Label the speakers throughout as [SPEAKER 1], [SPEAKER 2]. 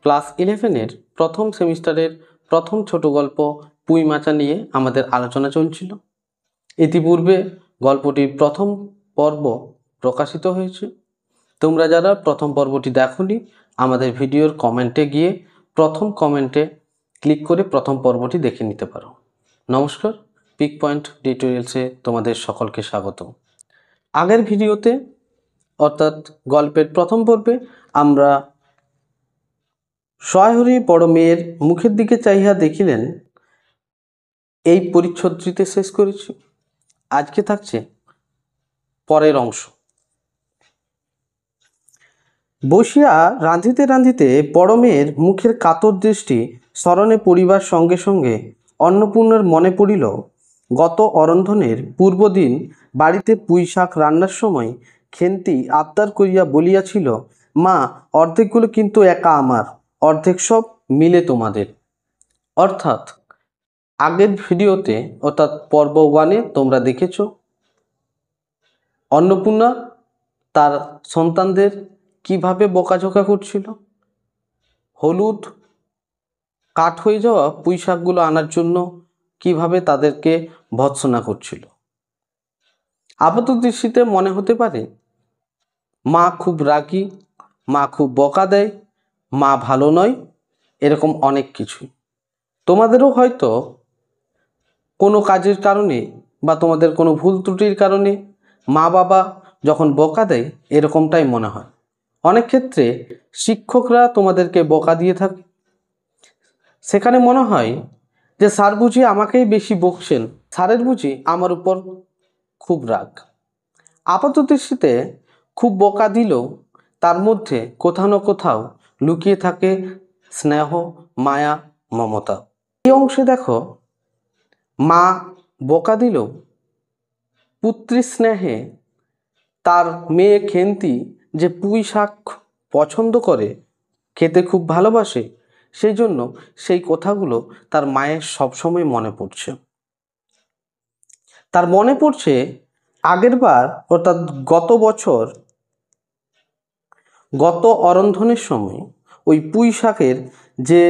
[SPEAKER 1] Class 11-এর প্রথম সেমিস্টারের প্রথম ছোট গল্প পুঁই মাচা নিয়ে আমাদের আলোচনা চলছিল। ইতিপূর্বে গল্পটির প্রথম পর্ব প্রকাশিত হয়েছে। তোমরা যারা প্রথম পর্বটি দেখোনি, আমাদের ভিডিওর কমেন্টে গিয়ে প্রথম কমেন্টে ক্লিক করে প্রথম পর্বটি দেখে নিতে পারো। নমস্কার, পিক পয়েন্ট টিউটোরিয়ালসে তোমাদের সকলকে স্বাগত। আগের ভিডিওতে অর্থাৎ গল্পের প্রথম পর্বে আমরা সহায়হরি বড় মেয়ের মুখের দিকে চাহিয়া দেখিলেন এই পরিচ্ছদটিতে শেষ করেছি। আজকে থাকছে পরের অংশ। বসিয়া রাঁধিতে রাঁধিতে বড় মেয়ের মুখের কাতর দৃষ্টি স্মরণে পড়িবার সঙ্গে সঙ্গে অন্নপূর্ণার মনে পড়িল গত অরন্ধনের পূর্বদিন বাড়িতে পুঁই শাক রান্নার সময় খেন্তি আবদার করিয়া বলিয়াছিল, মা, অর্ধেকগুলো কিন্তু একা আমার, অর্ধেক সব মিলে তোমাদের। অর্থাৎ আগের ভিডিওতে অর্থাৎ পর্ব 1-এ তোমরা দেখেছ অন্নপূর্ণা তার সন্তানদের কিভাবে বকাঝকা করছিল। হলুদ কাঠ হয়ে যাওয়া পুঁই শাকগুলো আনার জন্য কিভাবে তাদেরকে ভৎসনা করছিল। আপাত দৃষ্টিতে মনে হতে পারে মা খুব রাগী, মা খুব বকা দেয়, মা ভালো নয়, এরকম অনেক কিছুই। তোমাদেরও হয়তো কোনো কাজের কারণে বা তোমাদের কোনো ভুল ত্রুটির কারণে মা বাবা যখন বকা দেয় এরকমটাই মনে হয়। অনেক ক্ষেত্রে শিক্ষকরা তোমাদেরকে বকা দিয়ে থাকে, সেখানে মনে হয় যে স্যার বুঝি আমাকেই বেশি বকছেন, স্যারের বুঝি আমার উপর খুব রাগ। আপাত দৃষ্টিতে খুব বকা দিলেও তার মধ্যে কোথাও না কোথাও লুকিয়ে থাকে স্নেহ, মায়া, মমতা। এই অংশে দেখো, মা বকা দিলেও পুত্রী স্নেহে তার মেয়ে খেন্তি যে পুঁই শাক পছন্দ করে, খেতে খুব ভালোবাসে, সেই জন্য সেই কথাগুলো তার মায়ের সবসময় মনে পড়ছে। তার মনে পড়ছে আগের বার অর্থাৎ গত অরন্ধনের সময় ওই পুঁই শাকের যে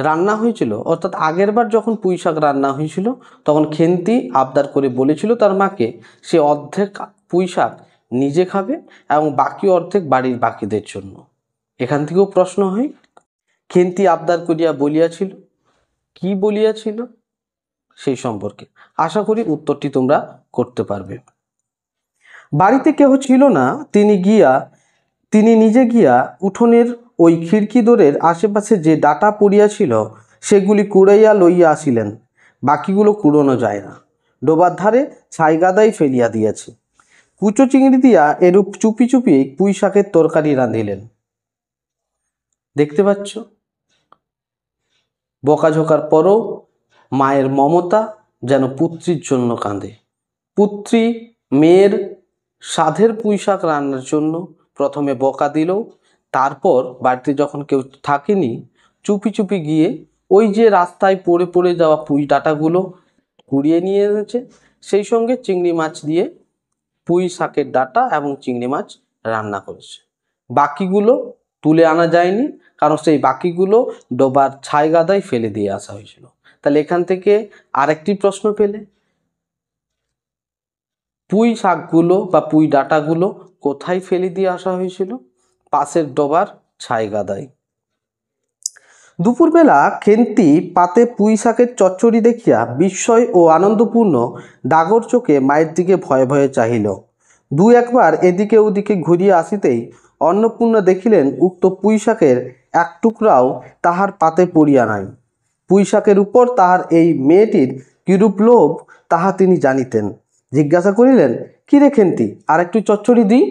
[SPEAKER 1] রান্না হয়েছিল, অর্থাৎ আগের বার যখন পুঁই শাক রান্না হয়েছিল তখন খেন্তি আবদার করে বলেছিল তার মাকে সে অর্ধেক পুঁই শাক নিজে খাবে এবং বাকি অর্ধেক বাড়ির বাকিদের জন্য। এখান থেকেও প্রশ্ন হয়, খেন্তি আবদার করিয়া বলিয়াছিল, কি বলিয়াছিল সেই সম্পর্কে আশা করি উত্তরটি তোমরা করতে পারবে। বাড়িতে কেহ ছিল না, তিনি নিজে গিয়া উঠোনের ওই খিড়কি দোরের আশেপাশে যে ডাটা পড়িয়াছিল সেগুলি কুড়াইয়া লইয়া আসিলেন। বাকিগুলো কুড়োনো যায় না, ডোবার ধারে ছাইগাদাই ফেলিয়া দিয়াছে। কুচো চিংড়ি দিয়া এরূপ চুপি চুপি পুঁই শাকের তরকারি রাঁধিলেন। দেখতে পাচ্ছ, বকাঝকার পরও মায়ের মমতা যেন পুত্রীর জন্য কাঁদে। পুত্রী মেয়ের সাধের পুঁই শাক রান্নার জন্য প্রথমে বকা দিল, তারপর বাড়িতে যখন কেউ থাকেনি চুপি চুপি গিয়ে ওই যে রাস্তায় পড়ে পড়ে যাওয়া পুঁই ডাঁটাগুলো কুড়িয়ে নিয়ে এনেছে, সেই সঙ্গে চিংড়ি মাছ দিয়ে পুঁই শাকের ডাঁটা এবং চিংড়ি মাছ রান্না করেছে। বাকিগুলো তুলে আনা যায়নি, কারণ সেই বাকিগুলো ডোবার ছাই গাদায় ফেলে দিয়ে আসা হয়েছিল। তাহলে এখান থেকে আরেকটি প্রশ্ন পেলে, পুঁই শাকগুলো বা পুঁই ডাঁটাগুলো কোথায় ফেলে দিয়ে আসা হয়েছিল? পাশের ডোবার ছাই গাদায়। দুপুরবেলা খেন্তি পাতে পুঁই শাকের চচ্চড়ি দেখিয়া বিস্ময় ও আনন্দপূর্ণ ডাগর চোখে মায়ের দিকে ভয়ে ভয়ে চাহিল। দু একবার এদিকে ওদিকে ঘুরিয়া আসিতেই অন্নপূর্ণা দেখিলেন উক্ত পুঁই শাকের এক টুকরাও তাহার পাতে পড়িয়া নাই। পুঁই শাকের উপর তাহার এই মেয়েটির কিরূপ লোভ তাহা তিনি জানিতেন। জিজ্ঞাসা করিলেন, কি রে খেন্তি, আর একটু চচ্চড়ি দিই?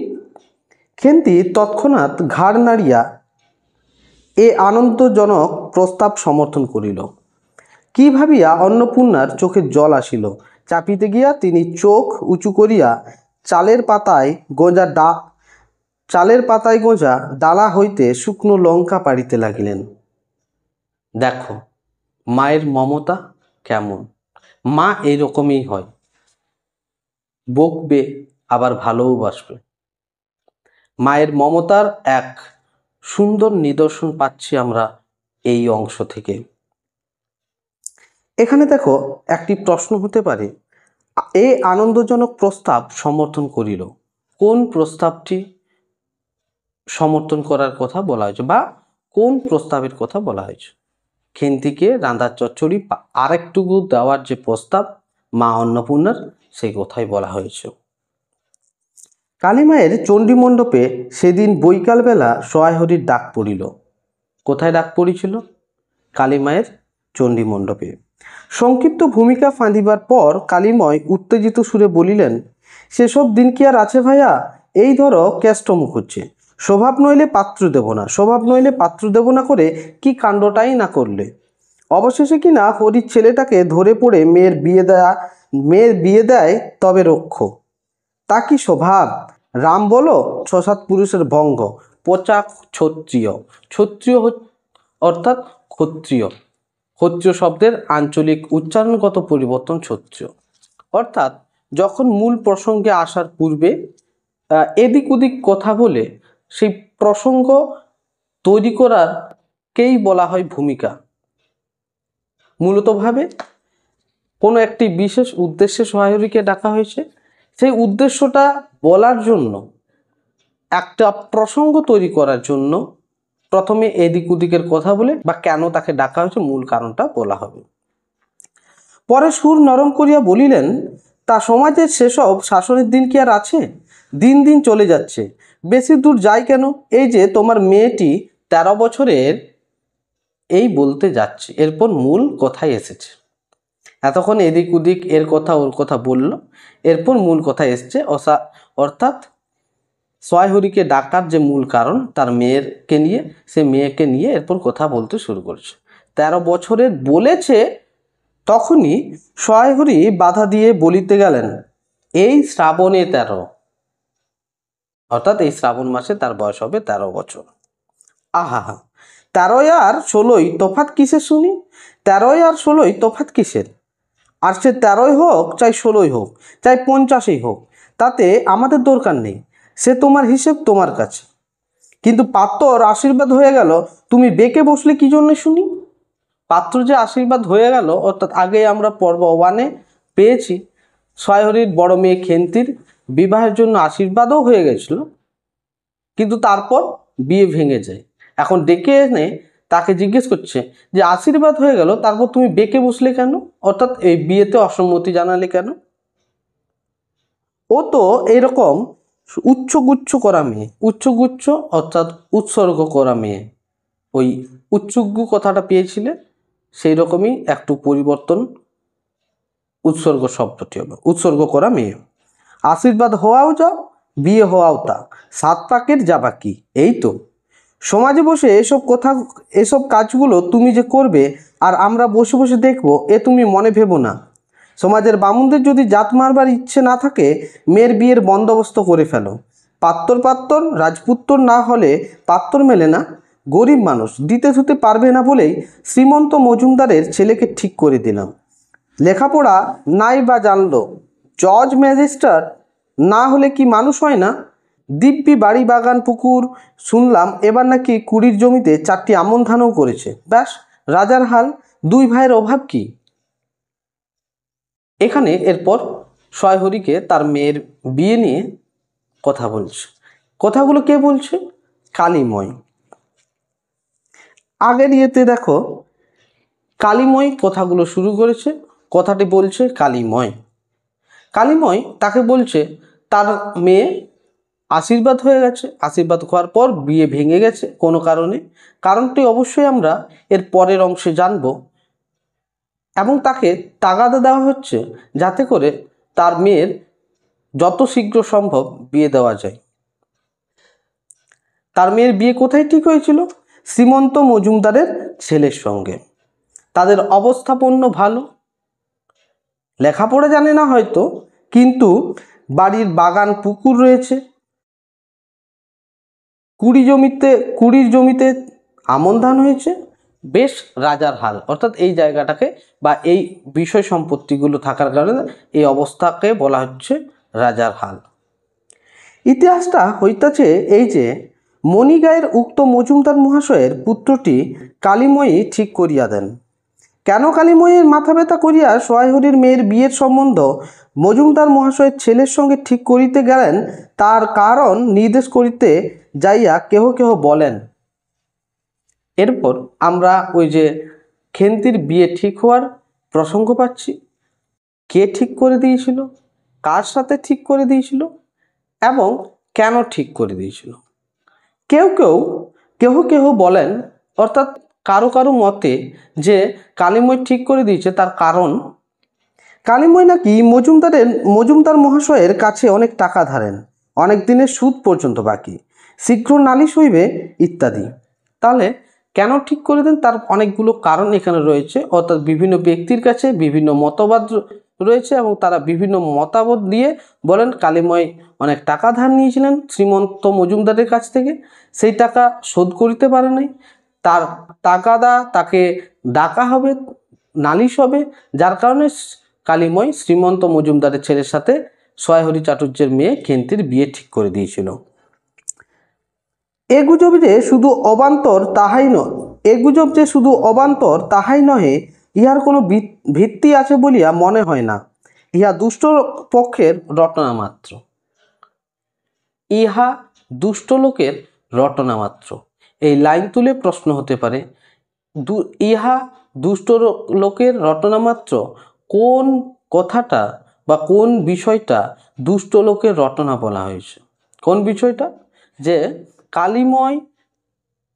[SPEAKER 1] খেন্তি তৎক্ষণাৎ ঘাড় নাড়িয়া এ আনন্দজনক প্রস্তাব সমর্থন করিল। কি ভাবিয়া অন্নপূর্ণার চোখে জল আসিল। চাপিতে গিয়া তিনি চোখ উঁচু করিয়া চালের পাতায় গোঁজা ডালা হইতে শুকনো লঙ্কা পাড়িতে লাগিলেন। দেখো মায়ের মমতা কেমন। মা এইরকমই হয়, বকবে আবার ভালোবাসবে। মায়ের মমতার এক সুন্দর নিদর্শন পাচ্ছি আমরা এই অংশ থেকে। এখানে দেখো একটি প্রশ্ন হতে পারে, এই আনন্দজনক প্রস্তাব সমর্থন করিল। কোন প্রস্তাবটি সমর্থন করার কথা বলা হয়েছে বা কোন প্রস্তাবের কথা বলা হয়েছে? খেন্তিকে রাঁধার চচ্চড়ি আরেকটুকু দেওয়ার যে প্রস্তাব মা অন্নপূর্ণার, সেই কথাই বলা হয়েছে। কালীমায়ের চণ্ডী মণ্ডপে সেদিন বৈকালবেলা সহায় হরির ডাক পড়িল। কোথায় ডাক পড়িছিল? কালীমায়ের চণ্ডী মণ্ডপে। সংক্ষিপ্ত ভূমিকা ফাঁদিবার পর কালীময় উত্তেজিত সুরে বলিলেন, সেসব দিন কি আর আছে ভাইয়া? এই ধরো কেষ্ট মুখ হচ্ছে, স্বভাব নইলে পাত্র দেব না, স্বভাব নইলে পাত্র দেব না করে কি কাণ্ডটাই না করলে। অবশেষে কিনা হরির ছেলেটাকে ধরে পড়ে মেয়ের বিয়ে দেয় তবে রক্ষ। তা কি স্বভাব? রাম বলো 6-7 পুরুষের ভঙ্গ, পচা ক্ষত্রিয়। ক্ষত্রিয় অর্থাৎ ক্ষত্রিয়, ক্ষত্রিয় শব্দের আঞ্চলিক উচ্চারণগত পরিবর্তন ক্ষত্রিয়। অর্থাৎ যখন মূল প্রসঙ্গে আসার পূর্বে এদিক ওদিক কথা বলে সেই প্রসঙ্গ তৈরি করারকেই বলা হয় ভূমিকা। মূলতভাবে কোনো একটি বিশেষ উদ্দেশ্যে সহায়রীকে ডাকা হয়েছে, সেই উদ্দেশ্যটা বলার জন্য, একটা প্রসঙ্গ তৈরি করার জন্য প্রথমে এদিক ওদিকের কথা বলে বা কেন তাকে ডাকা হয়েছে মূল কারণটা বলা হবে। পরে সুর নরম করিয়া বলিলেন, তা সমাজের সেসব শাসনের দিন কি আর আছে? দিন দিন চলে যাচ্ছে, বেশি দূর যায় কেন? এই যে তোমার মেয়েটি 13 বছরের, এই বলতে যাচ্ছে, এরপর মূল কথায় এসেছে। এতক্ষণ এদিক ওদিক এর কথা ওর কথা বলল, এরপর মূল কথা এসছে, অর্থাৎ সহায়হরিকে ডাকার যে মূল কারণ তার মেয়েকে নিয়ে, সে মেয়েকে নিয়ে এরপর কথা বলতে শুরু করেছে। 13 বছরের বলেছে, তখনই সহায়হরি বাধা দিয়ে বলিতে গেলেন, এই শ্রাবণে 13, অর্থাৎ এই শ্রাবণ মাসে তার বয়স হবে 13 বছর। আহা হা, 13 আর 16 তফাৎ কিসের শুনি? 13 আর 16 তফাৎ কিসের? আর সে 13 হোক, চাই 16 হোক, চাই 50 হোক, তাতে আমাদের দরকার নেই, সে তোমার হিসেব তোমার কাছে। কিন্তু পাত্রর আশীর্বাদ হয়ে গেল, তুমি বেঁকে বসলে কি জন্য শুনি? পাত্র যে আশীর্বাদ হয়ে গেল, অর্থাৎ আগে আমরা পর্ব 1-এ পেয়েছি সহায়হরির বড় মেয়ে খেন্তির বিবাহের জন্য আশীর্বাদও হয়ে গেছিল, কিন্তু তারপর বিয়ে ভেঙে যায়। এখন ডেকে এনে তাকে জিজ্ঞেস করছে যে আশীর্বাদ হয়ে গেল, তারপর তুমি বেঁকে বসলে কেন? অর্থাৎ এই বিয়েতে অসম্মতি জানালে কেন? ও তো এইরকম উচ্চগুচ্ছ করা মেয়ে, উচ্চগুচ্ছ অর্থাৎ উৎসর্গ করা মেয়ে, ওই উচ্চজ্ঞ কথাটা পেয়েছিলে, সেই রকমই একটু পরিবর্তন উৎসর্গ শব্দটি হবে, উৎসর্গ করা মেয়ে। আশীর্বাদ হওয়াও যাও, বিয়ে হওয়াও তা, 7 পাকের যাবা কি? এই তো সমাজে বসে এসব কাজগুলো তুমি যে করবে আর আমরা বসে বসে দেখবো, এ তুমি মনে ভেবো না। সমাজের বামুনদের যদি জাত মারবার ইচ্ছে না থাকে, মেয়ের বিয়ের বন্দোবস্ত করে ফেলো। পাত্তর রাজপুত্তর না হলে পাত্তর মেলে না। গরিব মানুষ, দিতে ধুতে পারবে না বলেই শ্রীমন্ত মজুমদারের ছেলেকে ঠিক করে দিলাম। লেখাপড়া নাই বা জানলো, জজ ম্যাজিস্ট্রেট না হলে কি মানুষ হয় না? দিব্যি বাড়ি বাগান পুকুর, শুনলাম এবার নাকি 20 জমিতে 4টি আমন ধানও করেছে। ব্যাস রাজার হাল, 2 ভাইয়ের অভাব কি? এখানে এরপর সহায়হরিকে তার মেয়ের বিয়ে নিয়ে কথা বলছে। কথাগুলো কে বলছে? কালীময়। আগের ইয়েতে দেখো কালীময় কথাগুলো শুরু করেছে, কথাটি বলছে কালীময়। কালীময় তাকে বলছে তার মেয়ে আশীর্বাদ হয়ে গেছে, আশীর্বাদ হওয়ার পর বিয়ে ভেঙে গেছে কোনো কারণে, কারণটি অবশ্যই আমরা এর পরের অংশে জানব, এবং তাকে তাগাদা দেওয়া হচ্ছে যাতে করে তার মেয়ের যত শীঘ্র সম্ভব বিয়ে দেওয়া যায়। তার মেয়ের বিয়ে কোথায় ঠিক হয়েছিল? শ্রীমন্ত মজুমদারের ছেলের সঙ্গে। তাদের অবস্থাপন্ন ভালো, লেখাপড়া জানে না হয়তো, কিন্তু বাড়ির বাগান পুকুর রয়েছে, 20 জমিতে আমন ধান হয়েছে, বেশ রাজার হাল। অর্থাৎ এই জায়গাটাকে বা এই বিষয় সম্পত্তিগুলো থাকার কারণে এই অবস্থাকে বলা হচ্ছে রাজার হাল। ইতিহাসটা হইতাছে এই যে মণিগায়ের উক্ত মজুমদার মহাশয়ের পুত্রটি কালীময়ী ঠিক করিয়া দেন। কেন কালীময়ীর মাথা ব্যথা করিয়া সোয়াইহরির মেয়ের বিয়ের সম্বন্ধ মজুমদার মহাশয়ের ছেলের সঙ্গে ঠিক করিতে গেলেন, তার কারণ নির্দেশ করিতে যাইয়া কেহ কেহ বলেন। এরপর আমরা ওই যে খেন্তির বিয়ে ঠিক হওয়ার প্রসঙ্গ পাচ্ছি। কে ঠিক করে দিয়েছিল, কার সাথে ঠিক করে দিয়েছিল এবং কেন ঠিক করে দিয়েছিল। কেহ কেহ বলেন, অর্থাৎ কারো কারো মতে যে কালীময় ঠিক করে দিয়েছে, তার কারণ কালীময় নাকি মজুমদার মহাশয়ের কাছে অনেক টাকা ধারেন, অনেক দিনের সুদ পর্যন্ত বাকি, শীঘ্র নালিশ হইবে ইত্যাদি। তাহলে কেন ঠিক করে দেন, তার অনেকগুলো কারণ এখানে রয়েছে। অর্থাৎ বিভিন্ন ব্যক্তির কাছে বিভিন্ন মতবাদ রয়েছে এবং তারা বিভিন্ন মতামত দিয়ে বলেন কালীময় অনেক টাকা ধার নিয়েছিলেন শ্রীমন্ত মজুমদারের কাছ থেকে, সেই টাকা শোধ করিতে পারে নাই, তার তাগাদা তাকে ডাকা হবে, নালিশ হবে, যার কারণে কালীময় শ্রীমন্ত মজুমদারের ছেলের সাথে সোয়াইহরি চাটুর্যের মেয়ে খেন্তির বিয়ে ঠিক করে দিয়েছিল। এ গুজব যে শুধু অবান্তর তাহাই নহে, ইহার কোনো ভিত্তি আছে বলিয়া মনে হয় না। ইহা দুষ্ট পক্ষের রটনা মাত্র। ইহা দুষ্ট লোকের রটনা মাত্র। এই লাইন তুলে প্রশ্ন হতে পারে, ইহা দুষ্ট লোকের রটনা মাত্র, কোন কথাটা বা কোন বিষয়টা দুষ্ট লোকের রটনা বলা হয়েছে? কোন বিষয়টা? যে কালীময়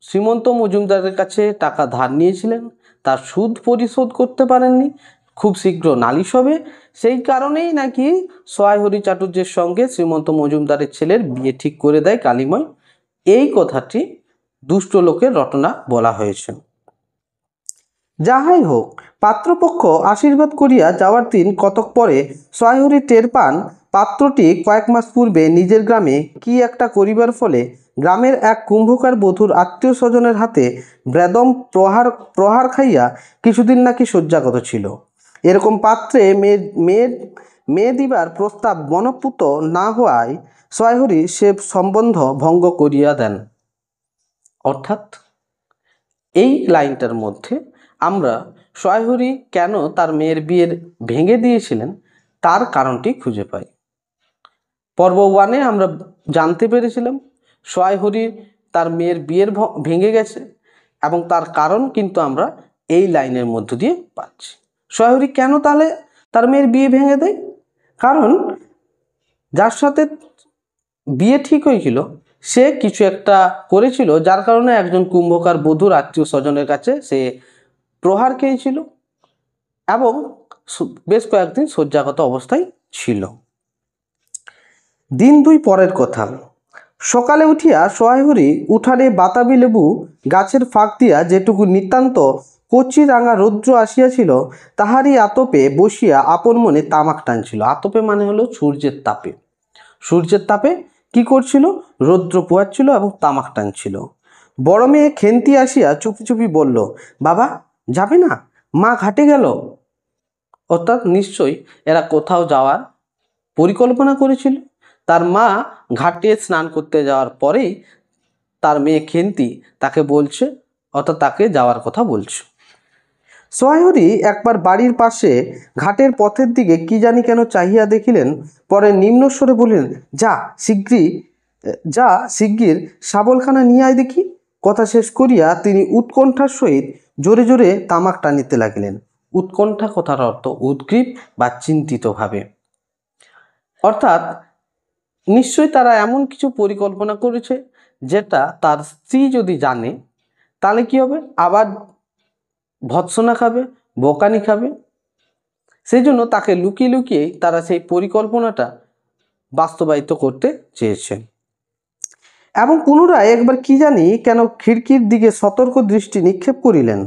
[SPEAKER 1] শ্রীমন্ত মজুমদারের কাছে টাকা ধার নিয়েছিলেন, তার সুদ পরিশোধ করতে পারেননি, খুব শীঘ্র নালিশ হবে, সেই কারণেই নাকি সোয়াইহরি চাটুর্যের সঙ্গে শ্রীমন্ত মজুমদারের ছেলের বিয়ে ঠিক করে দেয় কালীময়। এই কথাটি দুষ্ট লোকের রটনা বলা হয়েছে। যাহাই হোক, পাত্রপক্ষ আশীর্বাদ করিয়া যাওয়ার দিন কতক পরে সোয়াইহরি টের পান পাত্রটি কয়েক মাস পূর্বে নিজের গ্রামে কি একটা করিবার ফলে গ্রামের এক কুম্ভকার বধূর আত্মীয় স্বজনের হাতে বেদম প্রহার খাইয়া কিছুদিন নাকি শয্যাগত ছিল। এরকম পাত্রে মেয়ে দিবার প্রস্তাব মনঃপূত না হওয়ায় সোয়াইহরি সে সম্বন্ধ ভঙ্গ করিয়া দেন। অর্থাৎ এই লাইনটার মধ্যে আমরা সোয়াইহরি কেন তার মেয়ের বিয়ের ভেঙে দিয়েছিলেন তার কারণটি খুঁজে পাই। পর্ব 1-এ আমরা জানতে পেরেছিলাম সোয়াইহরি তার মেয়ের বিয়ের ভেঙে গেছে এবং তার কারণ কিন্তু আমরা এই লাইনের মধ্য দিয়ে পাচ্ছি। সোয়াইহরি কেন তাহলে তার মেয়ের বিয়ে ভেঙে দেয়? কারণ যার সাথে বিয়ে ঠিক হয়েছিল সে কিছু একটা করেছিল, যার কারণে একজন কুম্ভকার বধূর আত্মীয় স্বজনের কাছে সে প্রহার খেয়েছিল এবং বেশ কয়েকদিন শয্যাগত অবস্থায় ছিল। দিন 2 পরের কথা। সকালে উঠিয়া সোয়াইহরি উঠানে বাতাবি লেবু গাছের ফাঁক দিয়া যেটুকু নিতান্ত কচি রাঙা রৌদ্র আসিয়াছিল তাহারই আতপে বসিয়া আপন মনে তামাক টানছিল। আতপে মানে হলো সূর্যের তাপে। সূর্যের তাপে কি করছিল? রৌদ্র পোহাচ্ছিল এবং তামাক টানছিল। বড় মেয়ে খেন্তি আসিয়া চুপি চুপি বলল, বাবা যাবে না? মা ঘাটে গেল। অর্থাৎ নিশ্চয়ই এরা কোথাও যাওয়ার পরিকল্পনা করেছিল। তার মা ঘাটে স্নান করতে যাওয়ার পরেই তার মেয়ে খেন্তি তাকে বলছে, অর্থাৎ তাকে যাওয়ার কথা বলছে। সোয়াইহরি একবার বাড়ির পাশে ঘাটের পথের দিকে কি জানি কেন চাহিয়া দেখিলেন, পরে নিম্নস্বরে বললেন, যা শিগগির শাবলখানা নিয়ে আয় দেখি। কথা শেষ করিয়া তিনি উৎকণ্ঠার সহিত জোরে জোরে তামাক টানিতে লাগিলেন। উৎকণ্ঠা কথার অর্থ উদ্গ্রীব বা চিন্তিতভাবে। অর্থাৎ নিশ্চয়ই তারা এমন কিছু পরিকল্পনা করেছে যেটা তার স্ত্রী যদি জানে তাহলে কি হবে? আবার ভৎসনা খাবে, বকানি খাবে। সেই জন্য তাকে লুকিয়ে লুকিয়ে তারা সেই পরিকল্পনাটা বাস্তবায়িত করতে চেয়েছে। এবং পুনরায় একবার কি জানি কেন খিড়কির দিকে সতর্ক দৃষ্টি নিক্ষেপ করিলেন।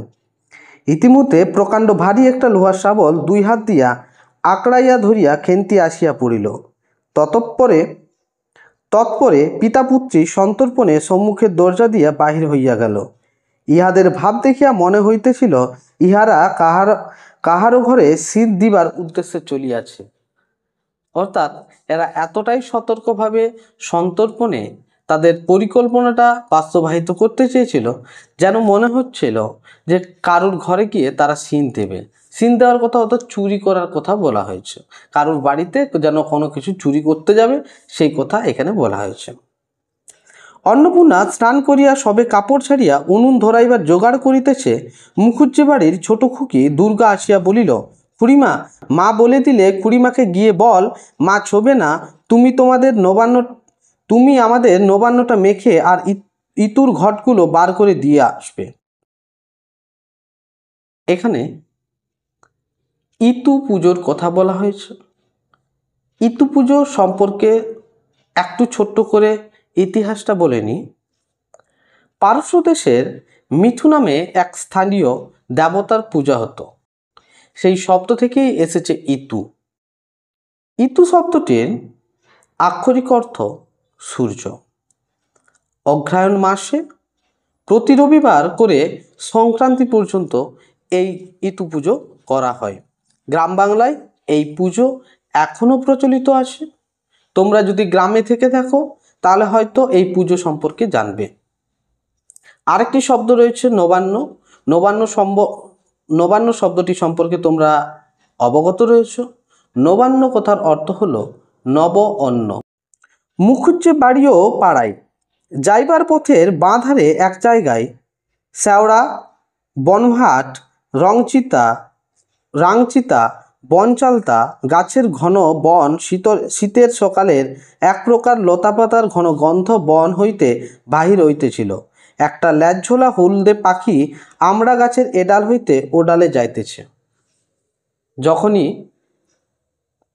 [SPEAKER 1] ইতিমধ্যে প্রকাণ্ড ভারী একটা লোহার শাবল 2 হাত দিয়া আকড়াইয়া ধরিয়া খেন্তি আসিয়া পড়িল। তৎপরে পিতাপুত্রী সন্তর্পণে সম্মুখের দরজা দিয়া বাহির হইয়া গেল। ইহাদের ভাব দেখিয়া মনে হইতেছিল ইহারা কাহারো ঘরে শীত দিবার উদ্দেশ্যে চলিয়াছে। অর্থাৎ এরা এতটাই সতর্কভাবে সন্তর্পণে তাদের পরিকল্পনাটা বাস্তবায়িত করতে চেয়েছিল, যেন মনে হচ্ছিল যে কারুর ঘরে গিয়ে তারা সিন দেবে। সিন দেওয়ার কথা অর্থাৎ চুরি করার কথা বলা হয়েছে, কারুর বাড়িতে যেন কোনো কিছু চুরি করতে যাবে সেই কথা এখানে বলা হয়েছে। অন্নপূর্ণা স্নান করিয়া সবে কাপড় ছাড়িয়া উনুন ধরাইবার জোগাড় করিতেছে, মুখুজ্জে বাড়ির ছোট খুকি দুর্গা আসিয়া বলিল, খুড়িমা, মা বলে দিলে খুড়িমাকে গিয়ে বল মা ছোবে না, তুমি আমাদের নবান্নটা মেখে আর ইতুর ঘটগুলো বার করে দিয়ে আসবে। এখানে ইতু পুজোর কথা বলা হয়েছে। ইতু পুজো সম্পর্কে একটু ছোট্ট করে ইতিহাসটা বলে নিই। পারস্য দেশের মিথু নামে এক স্থানীয় দেবতার পূজা হতো। সেই শব্দ থেকেই এসেছে ইতু। ইতু শব্দটির আক্ষরিক অর্থ সূর্য। অগ্রহায়ণ মাসে প্রতি রবিবার করে সংক্রান্তি পর্যন্ত এই ইতু পুজো করা হয়। গ্রাম বাংলায় এই পুজো এখনও প্রচলিত আছে। তোমরা যদি গ্রামে থেকে থাকো তাহলে হয়তো এই পুজো সম্পর্কে জানবে। আরেকটি শব্দ রয়েছে নবান্ন। নবান্ন শব্দটি সম্পর্কে তোমরা অবগত রয়েছ। নবান্ন কথার অর্থ হলো নব অন্ন। মুখুজ্জে বাড়িও পাড়ায়, যাইবার পথের বাঁ ধারে এক জায়গায় শ্যাওড়া, বনভাট, রাংচিতা, বনচালতা গাছের ঘন বন, শীতের সকালের এক প্রকার লতাপাতার ঘন গন্ধ বন হইতে বাহির হইতেছিল। একটা ল্যাজঝোলা হলদে পাখি আমড়া গাছের এডাল হইতে ও ডালে যাইতেছে। যখনই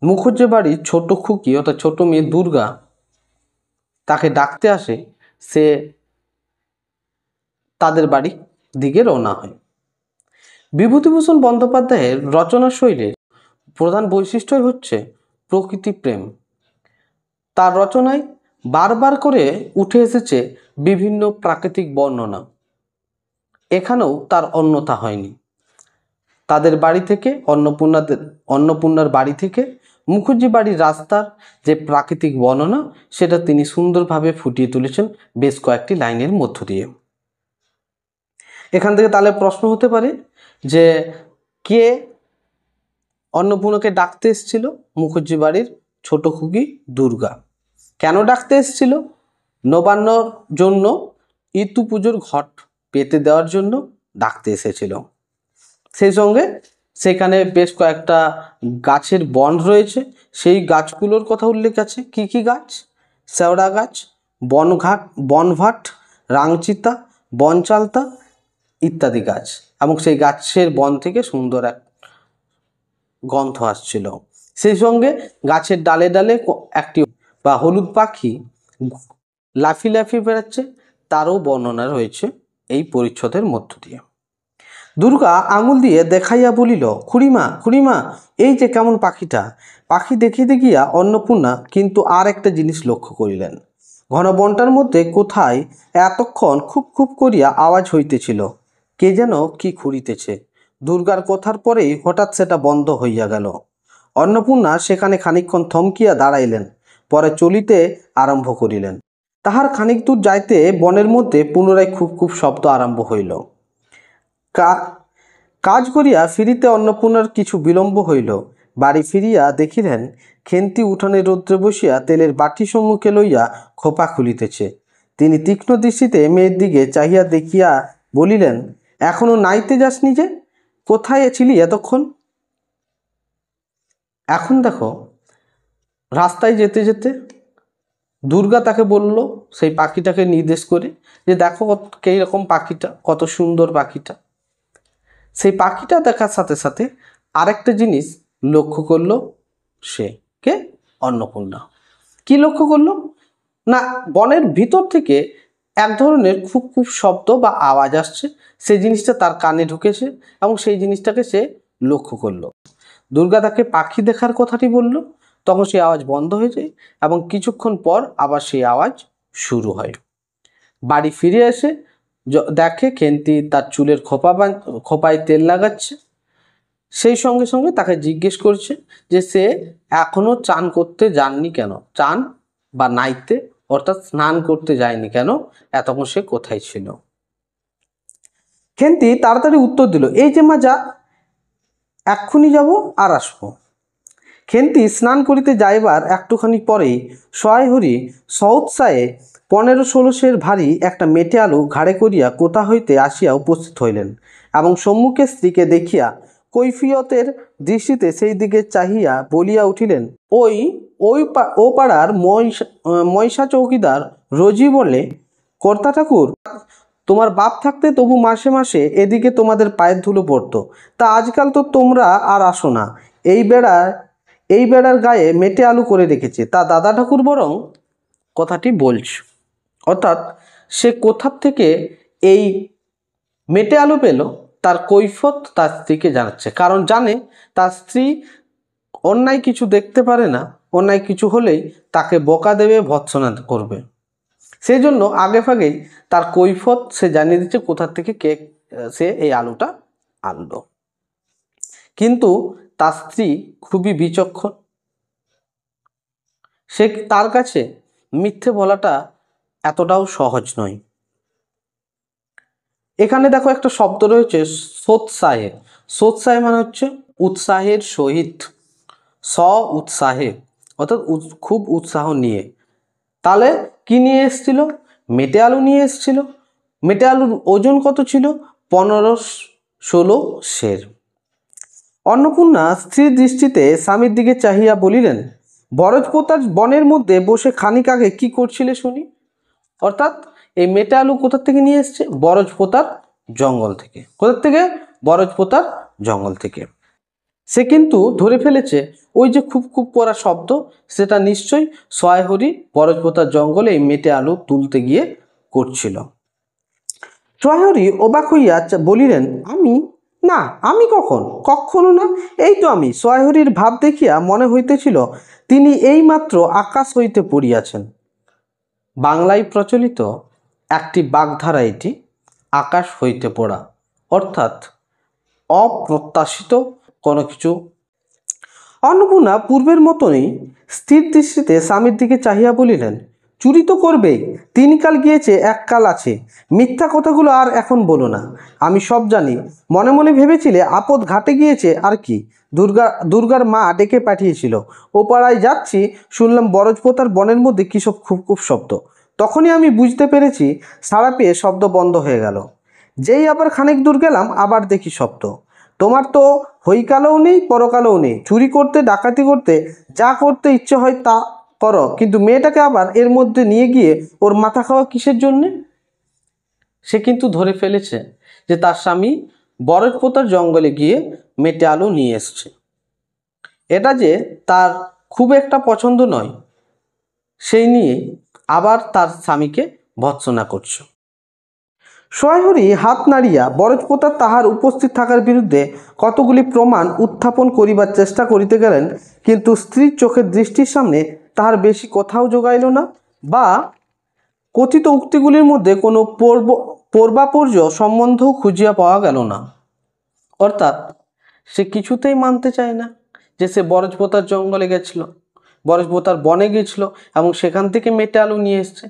[SPEAKER 1] মুখুজ্জে বাড়ির ছোট খুকি অর্থাৎ ছোট মেয়ে দুর্গা তাকে ডাকতে আসে, সে তাদের বাড়ি দিকে রওনা হয়। বিভূতিভূষণ বন্দ্যোপাধ্যায়ের রচনা শৈলীর প্রধান বৈশিষ্ট্যই হচ্ছে প্রকৃতি প্রেম। তার রচনায় বারবার করে উঠে এসেছে বিভিন্ন প্রাকৃতিক বর্ণনা। এখানেও তার অন্যথা হয়নি। তাদের বাড়ি থেকে অন্নপূর্ণার বাড়ি থেকে মুখুজ্জে বাড়ির রাস্তার যে প্রাকৃতিক বর্ণনা সেটা তিনি সুন্দরভাবে ফুটিয়ে তুলেছেন বেশ কয়েকটি লাইনের মধ্য দিয়ে। এখান থেকে তাহলে প্রশ্ন হতে পারে যে কে অন্নপূর্ণাকে ডাকতে এসেছিল? মুখুজ্জে বাড়ির ছোট খুকি দুর্গা। কেন ডাকতে এসেছিল? নবান্নর জন্য ইতু পুজোর ঘট পেতে দেওয়ার জন্য ডাকতে এসেছিল। সেই সঙ্গে সেখানে বেশ কয়েকটা গাছের বন রয়েছে, সেই গাছগুলোর কথা উল্লেখ আছে। কি কি গাছ? শ্যাওড়া গাছ, বনভাট, রাংচিতা, বনচালতা ইত্যাদি গাছ, এবং সেই গাছের বন থেকে সুন্দর এক গন্ধ আসছিল। সেই সঙ্গে গাছের ডালে ডালে একটি বা হলুদ পাখি লাফিয়ে লাফিয়ে বেড়াচ্ছে, তারও বর্ণনা রয়েছে এই পরিচ্ছদের মধ্য দিয়ে। দুর্গা আঙুল দিয়ে দেখাইয়া বলিল, খুড়িমা, খুড়িমা, এই যে কেমন পাখিটা। পাখি দেখিতে গিয়া অন্নপূর্ণা কিন্তু আর একটা জিনিস লক্ষ্য করিলেন। ঘন বনটার মধ্যে কোথায় এতক্ষণ খুব খুব করিয়া আওয়াজ হইতেছিল, কে যেন কি খুঁড়িতেছে। দুর্গার কথার পরেই হঠাৎ সেটা বন্ধ হইয়া গেল। অন্নপূর্ণা সেখানে খানিকক্ষণ থমকিয়া দাঁড়াইলেন, পরে চলিতে আরম্ভ করিলেন। তাহার খানিক দূর যাইতে বনের মধ্যে পুনরায় খুব খুব শব্দ আরম্ভ হইল। কাজ করিয়া ফিরিতে অন্নপূর্ণার কিছু বিলম্ব হইল। বাড়ি ফিরিয়া দেখিলেন খেন্তি উঠানে রৌদ্রে বসিয়া তেলের বাটি সম্মুখে লইয়া খোপা খুলিতেছে। তিনি তীক্ষ্ণ দৃষ্টিতে মেয়ের দিকে চাহিয়া দেখিয়া বলিলেন, এখনো নাইতে যাসনি যে? কোথায় ছিলি এতক্ষণ? এখন দেখো, রাস্তায় যেতে যেতে দুর্গা তাকে বলল, সেই পাখিটাকে নির্দেশ করে, যে দেখো কী রকম পাখিটা, কত সুন্দর পাখিটা। সেই পাখিটা দেখার সাথে সাথে আরেকটা জিনিস লক্ষ্য করলো সে, কে? অন্নপূর্ণা। কি লক্ষ্য করলো না, বনের ভিতর থেকে এক ধরনের খুব খুব শব্দ বা আওয়াজ আসছে, সেই জিনিসটা তার কানে ঢুকেছে এবং সেই জিনিসটাকে সে লক্ষ্য করলো। দুর্গা তাকে পাখি দেখার কথাটি বলল, তখন সেই আওয়াজ বন্ধ হয়ে যায় এবং কিছুক্ষণ পর আবার সেই আওয়াজ শুরু হয়। বাড়ি ফিরে এসে দেখে খেন্তি তার চুলের খোপায় তেল লাগাচ্ছে। সেই সঙ্গে সঙ্গে তাকে জিজ্ঞেস করছে যে সে এখনো চান করতে যাননি কেন, চান বা নাইতে অর্থাৎ স্নান করতে যায়নি কেন, এতক্ষণ সে কোথায় ছিল। খেন্তি তাড়াতাড়ি উত্তর দিল, এই যে মা যা, এক্ষুনি যাব আর আসবো। খেন্তি স্নান করিতে যাইবার একটুখানি পরেই সহায়হরি সউৎসাহে 15-16 সের ভারী একটা মেটে আলু ঘাড়ে করিয়া কোথা হইতে আসিয়া উপস্থিত হইলেন এবং সম্মুখে স্ত্রীকে দেখিয়া কৈফিয়তের দৃষ্টিতে সেই দিকে চাহিয়া বলিয়া উঠিলেন, ও পাড়ার ময়সা চৌকিদার রোজি বলে, কর্তা ঠাকুর, তোমার বাপ থাকতে তবু মাসে মাসে এদিকে তোমাদের পায়ের ধুলো পড়তো, তা আজকাল তো তোমরা আর আসো না। এই বেড়ার গায়ে মেটে আলু করে রেখেছে, তা দাদা ঠাকুর বরং কথাটি বলছ। অর্থাৎ সে কোথার থেকে এই মেটে আলু পেল তার কৈফত তার স্ত্রীকে জানাচ্ছে, কারণ জানে তার স্ত্রী অন্যায় কিছু দেখতে পারে না, অন্যায় কিছু হলেই তাকে বকা দেবে, ভৎসনা করবে। সেই জন্য আগে ভাগেই তার কৈফত সে জানিয়ে দিচ্ছে কোথার থেকে সে এই আলুটা আনলো। কিন্তু তার স্ত্রী খুবই বিচক্ষণ, সে তার কাছে মিথ্যে বলাটা এতটাও সহজ নয়। এখানে দেখো একটা শব্দ রয়েছে সোৎসাহে। সোৎসাহে মানে হচ্ছে উৎসাহের সহিত, উৎসাহে অর্থাৎ খুব উৎসাহ নিয়ে। তাহলে কি নিয়ে এসছিল? মেটে আলু নিয়ে এসছিল। মেটে আলুর ওজন কত ছিল? 15-16 সের। অন্নপূর্ণা স্ত্রীর দৃষ্টিতে স্বামীর দিকে চাহিয়া বলিলেন, বরজপোতার বনের মধ্যে বসে খানিক আগে কি করছিলে শুনি? অর্থাৎ এই মেটে আলু কোথার থেকে নিয়ে এসছে? বরজপোতার জঙ্গল থেকে। কোথার থেকে? বরজপোতার জঙ্গল থেকে। সে কিন্তু ধরে ফেলেছে ওই যে খুব খুব করা শব্দ, সেটা নিশ্চয়ই সহায়হরি বরজপোতার জঙ্গলে এই মেটে আলু তুলতে গিয়ে করছিল। সহায়হরি অবাক হইয়া বলিলেন, আমি? না, আমি কখনো না, এই তো আমি। সহায়হরির ভাব দেখিয়া মনে হইতেছিল তিনি এইমাত্র আকাশ হইতে পড়িয়াছেন। বাংলায় প্রচলিত একটি বাগধারা এটি, আকাশ হইতে পড়া, অর্থাৎ অপ্রত্যাশিত কোনো কিছু। অন্নপূর্ণা পূর্বের মতনই স্থির দৃষ্টিতে স্বামীর দিকে চাহিয়া বলিলেন, চুরি তো করবে, 3 কাল গিয়েছে, 1 কাল আছে, মিথ্যা কথাগুলো আর এখন বলো না। আমি সব জানি। মনে মনে ভেবেছিলে আপদ ঘাটে গিয়েছে, আর কি, দুর্গার মা ডেকে পাঠিয়েছিল। ও পাড়ায় যাচ্ছি, শুনলাম বরজপোতার বনের মধ্যে কী সব খুব খুব শব্দ। তখনই আমি বুঝতে পেরেছি, সাড়া পেয়ে শব্দ বন্ধ হয়ে গেল। যেই আবার খানিক দূর গেলাম, আবার দেখি শব্দ। তোমার তো হৈকালেও নেই, পরকালেও নেই। চুরি করতে, ডাকাতি করতে, যা করতে ইচ্ছে হয় তা করো, কিন্তু মেয়েটাকে আবার এর মধ্যে নিয়ে গিয়ে ওর মাথা খাওয়া কিসের জন্যে? সে কিন্তু ধরে ফেলেছে যে তার স্বামী বরজপোতার জঙ্গলে গিয়ে মেটে আলু নিয়ে এসছে। এটা যে তার খুব একটা পছন্দ নয়, সেই নিয়ে আবার তার স্বামীকে ভৎসনা করছে। সহায়হরি হাত নাড়িয়া বরজপোতা তাহার উপস্থিত থাকার বিরুদ্ধে কতগুলি প্রমাণ উত্থাপন করিবার চেষ্টা করিতে গেলেন, কিন্তু স্ত্রীর চোখের দৃষ্টির সামনে তাহার বেশি কোথাও জোগাইল না, বা কথিত উক্তিগুলির মধ্যে কোনো পূর্বাপর্য সম্বন্ধও খুঁজিয়া পাওয়া গেল না। অর্থাৎ সে কিছুতেই মানতে চায় না যে সে বরজপোতার জঙ্গলে গেছিল, বরজপোতার বনে গেছিল এবং সেখান থেকে মেটে আলু নিয়ে এসছে।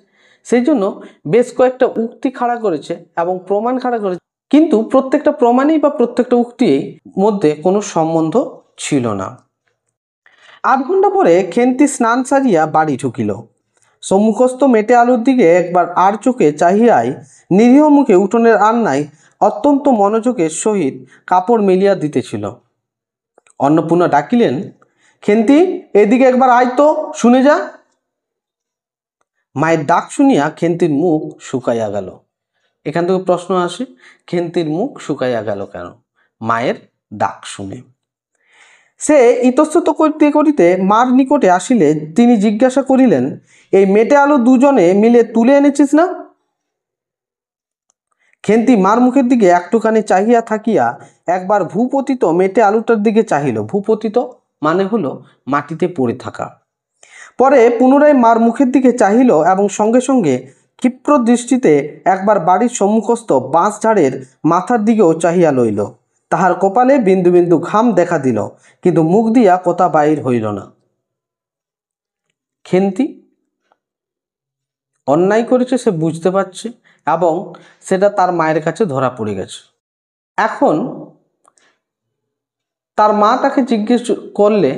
[SPEAKER 1] সেই জন্য বেশ কয়েকটা উক্তি খাড়া করেছে এবং প্রমাণ খাড়া করেছে, কিন্তু প্রত্যেকটা প্রমাণেই বা প্রত্যেকটা উক্তির মধ্যে কোনো সম্বন্ধ ছিল না। 8 ঘণ্টা পরে খেন্তি স্নান সারিয়া বাড়ি ঢুকিল। সম্মুখস্থ মেটে আলুর দিকে একবার আর চোখে চাহিয়াই নিরীহ মুখে উঠোনের আন্নায় অত্যন্ত মনোযোগের সহিত কাপড় মেলিয়া দিতেছিল। অন্নপূর্ণা ডাকিলেন, খেন্তি, এদিকে একবার আয় তো, শুনে যা। মায়ের ডাক শুনিয়া খেন্তির মুখ শুকাইয়া গেল। এখান থেকে প্রশ্ন আসে, খেন্তির মুখ শুকাইয়া গেল কেন? মায়ের ডাক শুনে। সে ইতস্তত করিতে করিতে মার নিকটে আসিলে তিনি জিজ্ঞাসা করিলেন, এই মেটে আলু দুজনে মিলে তুলে এনেছিস না? খেন্তি মার মুখের দিকে একটুখানি চাহিয়া থাকিয়া একবার ভূপতিত মেটে আলুটার দিকে চাহিল। ভূপতিত মানে হলো মাটিতে পড়ে থাকা। পরে পুনরায় মার মুখের দিকে চাহিল এবং সঙ্গে সঙ্গে ক্ষিপ্র দৃষ্টিতে একবার বাড়ির সম্মুখস্থ বাঁশ ঝাড়ের মাথার দিকেও চাহিয়া লইল। তাহার কপালে বিন্দু বিন্দু ঘাম দেখা দিল, কিন্তু মুখ দিয়া কথা বাহির হইল না। খেন্তি অন্যায় করেছে সে বুঝতে পারছে এবং সেটা তার মায়ের কাছে ধরা পড়ে গেছে। এখন তার মা তাকে জিজ্ঞেস করলে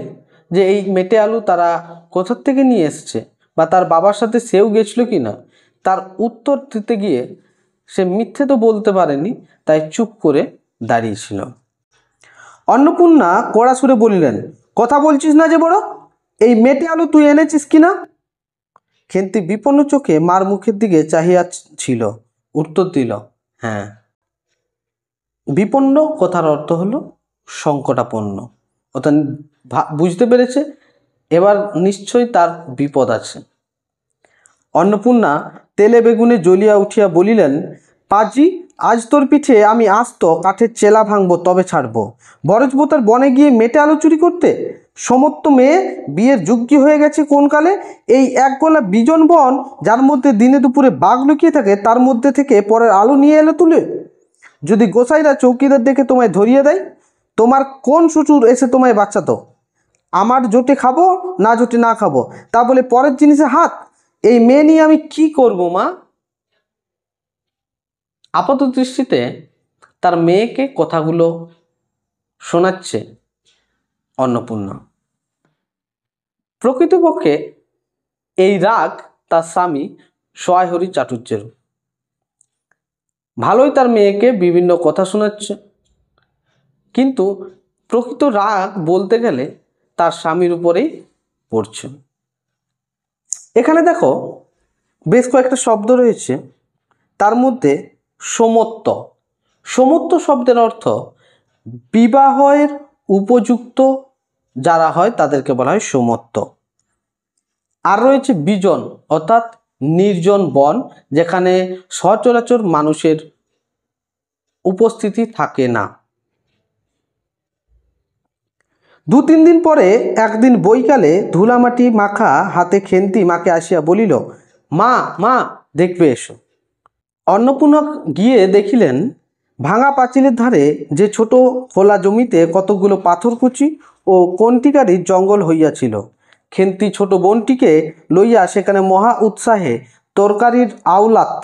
[SPEAKER 1] যে এই মেটে আলু তারা কোথা থেকে নিয়ে এসছে বা তার বাবার সাথে সেও গেছিল কি না, তার উত্তর দিতে গিয়ে সে মিথ্যে তো বলতে পারেনি, তাই চুপ করে দাঁড়িয়েছিল। অন্নপূর্ণা কড়া সুরে বললেন, কথা বলছিস না যে বড়, এই মেটে আলু তুই এনেছিস কিনা? খেন্তি বিপন্ন চোখে মার মুখের দিকে চাহিয়া ছিল, উত্তর দিল, হ্যাঁ। বিপন্ন কথার অর্থ হলো সংকটাপন্ন, অর্থাৎ বুঝতে পেরেছে এবার নিশ্চয়ই তার বিপদ আছে। অন্নপূর্ণা তেলে বেগুনে জ্বলিয়া উঠিয়া বলিলেন, পাজি, আজ তোর পিঠে আমি আস্ত কাঠের চেলা ভাঙবো তবে ছাড়বো। বরজবোতার বনে গিয়ে মেটে আলু চুরি করতে? সমস্ত মেয়ে বিয়ের যোগ্য হয়ে গেছে কোন কালে? এই এক গলা বিজন বন যার মধ্যে দিনে দুপুরে বাঘ লুকিয়ে থাকে, তার মধ্যে থেকে পরের আলু নিয়ে এলো তুলে। যদি গোসাইরা চৌকিদার দেখে তোমায় ধরিয়ে দেয়, তোমার কোন শ্বশুর এসে তোমায় বাঁচাতো? আমার জোটে খাবো না জোটে না খাবো, তা বলে পরের জিনিসে হাত? এই মেয়ে নিয়ে আমি কি করব মা? আপাত দৃষ্টিতে তার মেয়েকে কথাগুলো শোনাচ্ছে অন্নপূর্ণা। প্রকৃতপক্ষে এই রাগ তার স্বামী সহায়হরি চাটুর্যের। ভালোই তার মেয়েকে বিভিন্ন কথা শোনাচ্ছে, কিন্তু প্রকৃত রাগ বলতে গেলে তার স্বামীর উপরেই পড়ছে। এখানে দেখো বেশ কয়েকটা শব্দ রয়েছে, তার মধ্যে সমত্ব। সমত্ব শব্দের অর্থ বিবাহের উপযুক্ত যারা হয় তাদেরকে বলা হয় সমত্ব। আর রয়েছে বিজন, অর্থাৎ নির্জন বন, যেখানে সচরাচর মানুষের উপস্থিতি থাকে না। 2-3 দিন পরে একদিন বৈকালে ধুলামাটি মাখা হাতে খেন্তি মাকে আসিয়া বলিল, মা মা দেখবে এসো। অন্নপূর্ণা গিয়ে দেখিলেন ভাঙা পাঁচিলের ধারে যে ছোট খোলা জমিতে কতগুলো পাথরকুচি ও কন্টিকারির জঙ্গল হইয়াছিল। খেন্তি ছোট বোনটিকে লইয়া সেখানে মহা উৎসাহে তরকারির আওলাত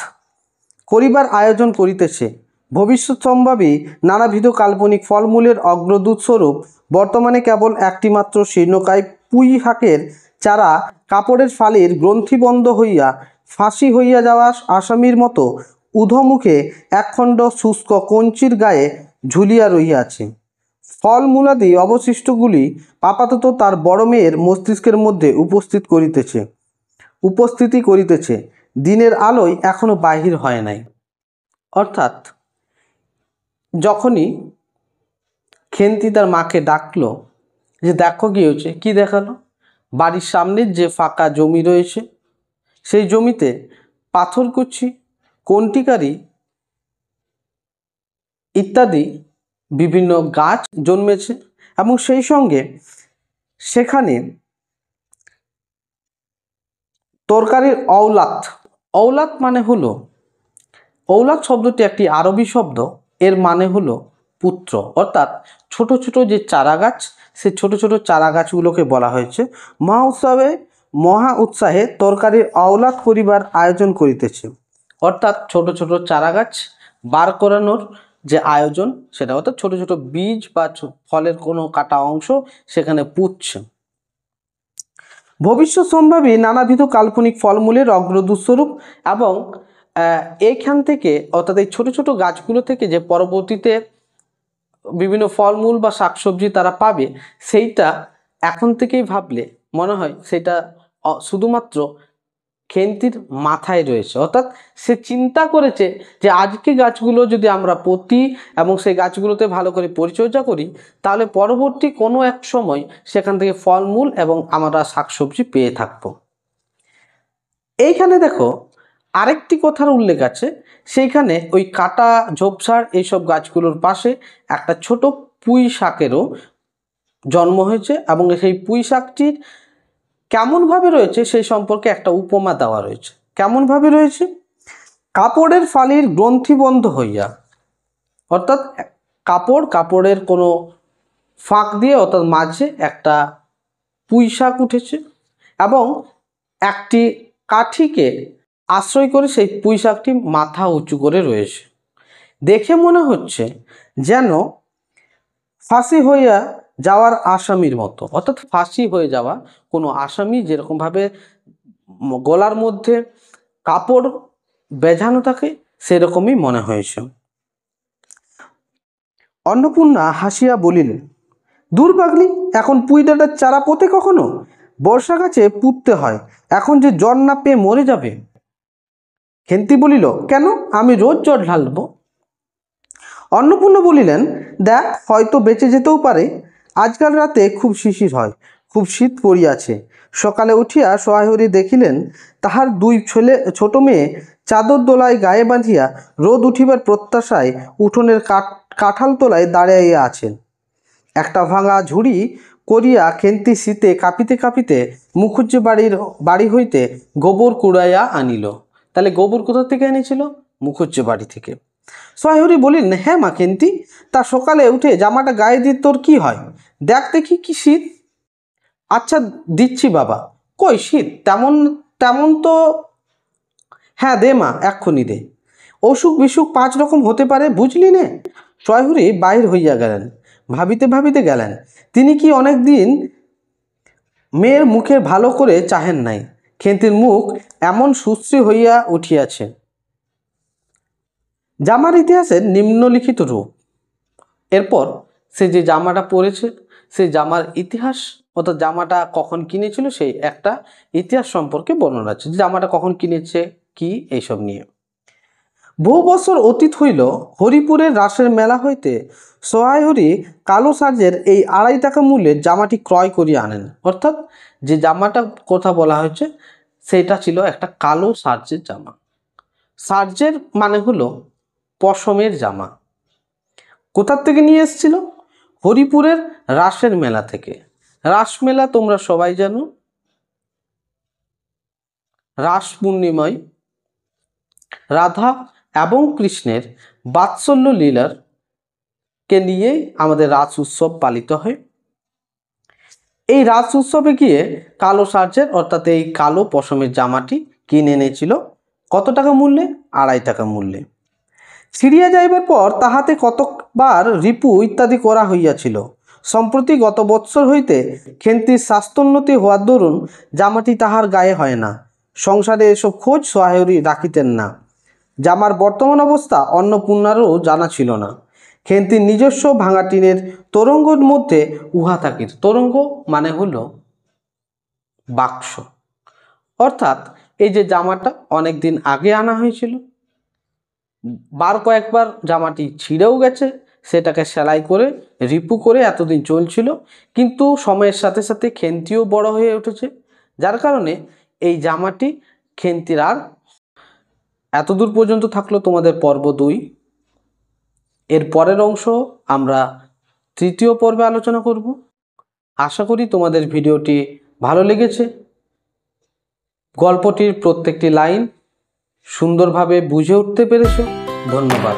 [SPEAKER 1] করিবার আয়োজন করিতেছে। ভবিষ্যৎ সম্ভাবী নানাবিধ কাল্পনিক ফলমূলের অগ্রদূতস্বরূপ বর্তমানে কেবল একটিমাত্র শীর্ণকায় পুঁই শাকের চারা কাপড়ের ফালির গ্রন্থিবন্ধ হইয়া ফাঁসি হইয়া যাওয়া আসামির মতো ঊর্ধ্বমুখে একখণ্ড শুষ্ক কঞ্চির গায়ে ঝুলিয়া রহিয়াছে। ফলমূলাদি অবশিষ্টগুলি আপাতত তার বড় মেয়ের মস্তিষ্কের মধ্যে উপস্থিতি করিতেছে। দিনের আলোয় এখনো বাহির হয় নাই। অর্থাৎ যখনই খেন্তি তার মাকে ডাকলো যে দেখো কি হয়েছে, কি দেখালো? বাড়ির সামনের যে ফাঁকা জমি রয়েছে সেই জমিতে পাথরকুচি, কন্টিকারি ইত্যাদি বিভিন্ন গাছ জন্মেছে এবং সেই সঙ্গে সেখানে তরকারির অওলাত মানে হলো, অওলাত শব্দটি একটি আরবি শব্দ, এর মানে হলো পুত্র। অর্থাৎ ছোট ছোট যে চারা গাছ, সে ছোট ছোট চারা গাছগুলোকে বলা হয়েছে মহা উৎসাহে তরকারির আওলাত করিবার আয়োজন করিতেছে। অর্থাৎ ছোট ছোট চারা গাছ বার করানোর যে আয়োজন, সেটা অর্থাৎ ছোট ছোট বীজ বা ফলের কোনো কাটা অংশ সেখানে পুঁতছে। ভবিষ্যৎ সম্ভাবী নানাবিধ কাল্পনিক ফলমূলের অগ্রদূতস্বরূপ, এবং এইখান থেকে অর্থাৎ এই ছোট ছোট গাছগুলো থেকে যে পরবর্তীতে বিভিন্ন ফলমূল বা শাকসবজি তারা পাবে, সেইটা এখন থেকেই ভাবলে মনে হয় সেটা শুধুমাত্র খেন্তির মাথায় রয়েছে। অর্থাৎ সে চিন্তা করেছে যে আজকে গাছগুলো যদি আমরা পুঁতি এবং সেই গাছগুলোতে ভালো করে পরিচর্যা করি, তাহলে পরবর্তী কোনো এক সময় সেখান থেকে ফলমূল এবং আমরা শাকসবজি পেয়ে থাকব। এইখানে দেখো আরেকটি কথার উল্লেখ আছে, সেইখানে ওই কাটা ঝোপঝাড় এইসব গাছগুলোর পাশে একটা ছোট পুঁই শাকেরও জন্ম হয়েছে, এবং সেই পুঁই শাকটির কেমনভাবে রয়েছে সেই সম্পর্কে একটা উপমা দেওয়া রয়েছে। কেমনভাবে রয়েছে? কাপড়ের ফালির গ্রন্থিবন্ধ হইয়া, অর্থাৎ কাপড়ের কোনো ফাঁক দিয়ে অর্থাৎ মাঝে একটা পুঁই শাক উঠেছে এবং একটি কাঠিকে আশ্রয় করে সেই পুঁই শাকটি মাথা উঁচু করে রয়েছে। দেখে মনে হচ্ছে যেন ফাঁসি হইয়া যাওয়ার আসামির মতো, অর্থাৎ ফাঁসি হয়ে যাওয়া কোনো আসামি যেরকমভাবে গলার মধ্যে কাপড় বেঁধানো থাকে সেরকমই মনে হয়েছে। অন্নপূর্ণা হাসিয়া বলিলেন, দূর পাগলি, এখন পুঁই ডাঁটার চারা পোতে কখনো? বর্ষা গাছে পুঁততে হয়, এখন যে জ্বর না পেয়ে মরে যাবে। খেন্তি বলিল, কেন, আমি রোজ জল ঢালব। অন্নপূর্ণা বলিলেন, দেখ, হয়তো বেঁচে যেতেও পারে। আজকাল রাতে খুব শিশির হয়, খুব শীত পড়িয়াছে। সকালে উঠিয়া সোহাইহরি দেখিলেন তাহার দুই ছোট মেয়ে চাদর দোলায় গায়ে বাঁধিয়া রোদ উঠিবার প্রত্যাশায় উঠোনের কাঁঠাল তলায় দাঁড়াইয়া আছেন। একটা ভাঙা ঝুড়ি করিয়া খেন্তি শীতে কাঁপিতে কাঁপিতে মুখুজ্জে বাড়ি হইতে গোবর কুড়াইয়া আনিল। তাহলে গোবর কোথা থেকে এনেছিল? মুখুজ্জে বাড়ি থেকে। সোহাইহরি বলিলেন, হ্যাঁ মা খেন্তি, তা সকালে উঠে জামাটা গায়ে দিয়ে তোর কি হয়? দেখ দেখি কি শীত। আচ্ছা দিচ্ছি বাবা। কই শীত? তেমন তেমন তো। হ্যাঁ দে মা, এক্ষুনি দে। অসুখ বিসুখ 5 রকম হতে পারে, বুঝলি নে। সোহাইহরি বাহির হইয়া গেলেন। ভাবিতে ভাবিতে গেলেন, তিনি কি অনেক দিন মেয়ের মুখের ভালো করে চাহেন নাই। খেন্তির মুখ এমন সুশ্রী হইয়া উঠিয়াছে। জামার ইতিহাসের নিম্নলিখিত রূপ। এরপর সে যে জামাটা পরেছে সেই জামার ইতিহাস, অর্থাৎ জামাটা কখন কিনেছিল সেই একটা ইতিহাস সম্পর্কে বর্ণনা আছে। জামাটা কখন কিনেছে, কি, এইসব নিয়ে। বহু বছর অতীত হইল, হরিপুরের রাসের মেলা হইতে সোহাইহরি কালো সার্জের এই 2.5 টাকা মূল্যের জামাটি ক্রয় করিয়া আনেন। অর্থাৎ যে জামাটা কথা বলা হয়েছে সেটা ছিল একটা কালো সার্জের জামা। সার্জের মানে হলো পশমের জামা। কোথার থেকে নিয়ে এসেছিল? হরিপুরের রাসের মেলা থেকে। রাস মেলা তোমরা সবাই জানো, রাস পূর্ণিমায় রাধা এবং কৃষ্ণের বাৎসল্য লীলার কে নিয়েই আমাদের রাস উৎসব পালিত হয়। এই রাস উৎসবে গিয়ে কালো সার্জের অর্থাৎ এই কালো পশমের জামাটি কিনে এনেছিল। কত টাকা মূল্যে? 2.5 টাকা মূল্যে। ছিড়িয়া যাইবার পর তাহাতে কতকবার রিপু ইত্যাদি করা হইয়াছিল। সম্প্রতি গত বৎসর হইতে খেন্তির স্বাস্থ্যোন্নতি হওয়ার দরুন জামাটি তাহার গায়ে হয় না। সংসারে এসব খোঁজ সোহাইহরি রাখিতেন না। জামার বর্তমান অবস্থা অন্নপূর্ণারও জানা ছিল না। খেন্তির নিজস্ব ভাঙা টিনের তোরঙ্গের মধ্যে উহা থাকিত। তোরঙ্গ মানে হলো বাক্স। অর্থাৎ এই যে জামাটা অনেক দিন আগে আনা হয়েছিল, কয়েকবার জামাটি ছিঁড়েও গেছে, সেটাকে সেলাই করে রিপু করে এতদিন চলছিল, কিন্তু সময়ের সাথে সাথে খেন্তিও বড় হয়ে উঠেছে, যার কারণে এই জামাটি খেন্তির আর। এতদূর পর্যন্ত থাকলো তোমাদের পর্ব 2। এর পরের অংশ আমরা 3য় পর্বে আলোচনা করব। আশা করি তোমাদের ভিডিওটি ভালো লেগেছে। গল্পটির প্রত্যেকটি লাইন সুন্দরভাবে বুঝে উঠতে পেরেছো। ধন্যবাদ।